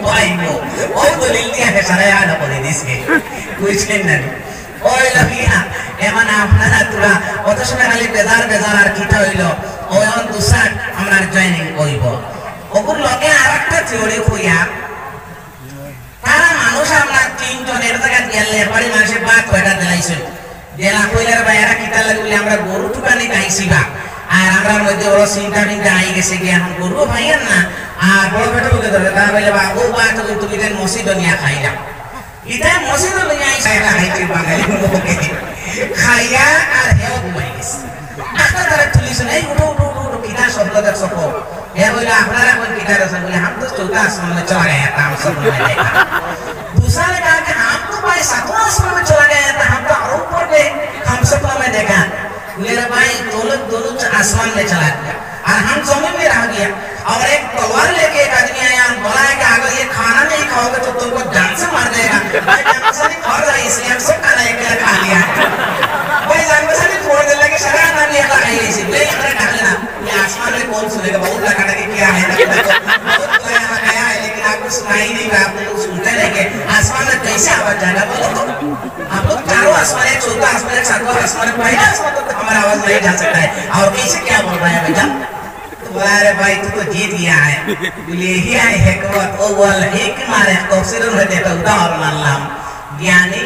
पाइबो ओ दलिल दिया है सारा याद করে দিছে বুঝছেন না ওই লাগিয়া এমন আপনারা তোরা কত সময় খালি বেজার আর কিটা হইলো ওই অন দুসাট আমরা জয়েনিং কইব ওগুর লগে আরেকটা থিওরি কইয়া তারা মানুষ আমরা তিনজনের জায়গা গেলে বাড়ি মানুষের বাদ কয়টা দিলাইছেন জেলা কইলার বাইরা কিটা লাগলে আমরা গরু টুকানি গাইছিবা আর আমরার মধ্যে ওরা চিন্তা মিন্তা আই গেছে কি এখন গরু ভাইয়ের না আর বড় বেটা বলে ধরে তা বলে বা ও বা তো তুমি দেন মসজিদ নিয়া খাইলা এটা মসজিদ নিয়া আইসা খাইতে বাঙালি লোকে খাইয়া আর হেও ঘুমাই গেছে আস্তে ধরে তুলিছেন এই উঠো কিটা শব্দ দেখছো কো হে বলে আপনারা কোন কিটা দেখছেন বলে हम तो चौथा आसमान में चला गया था हम सब ने देखा दूसरा ने कहा कि हम तो भाई सातवां आसमान में चला गया था हम तो और ऊपर गए हम सब ने देखा मेरा भाई दोनों आसमान में चला गया और हम जमीन में रह गया और एक तलवार लेके एक आदमी आया बोला है कि अगर ये खाना नहीं खाओगे तो तुमको जान से मार देगा भाई जान से नहीं खा रहा इसलिए हम सब खाना एक खा लिया भाई जान से नहीं छोड़ दे लगे शराब ना लिया खाई इसी ले इधर खा लेना ये आसमान में कौन सुनेगा बहुत लगाने के क्या है बहुत गया है लेकिन आपको सुनाई नहीं रहा आप लोग सुनते रहेंगे आसमान में कैसे आवाज जाएगा बोलो तो आप लोग चारों आसमान एक चौथा आसमान एक सातवां आसमान पहला आसमान तो हमारा आवाज नहीं जा सकता है और कैसे क्या बोल रहा है बेटा बोला अरे भाई तू तो जीत गया है बोले यही है हिकमत ओ वल हिकमत है तफसीर में देता उदाहरण मानलाम ज्ञानी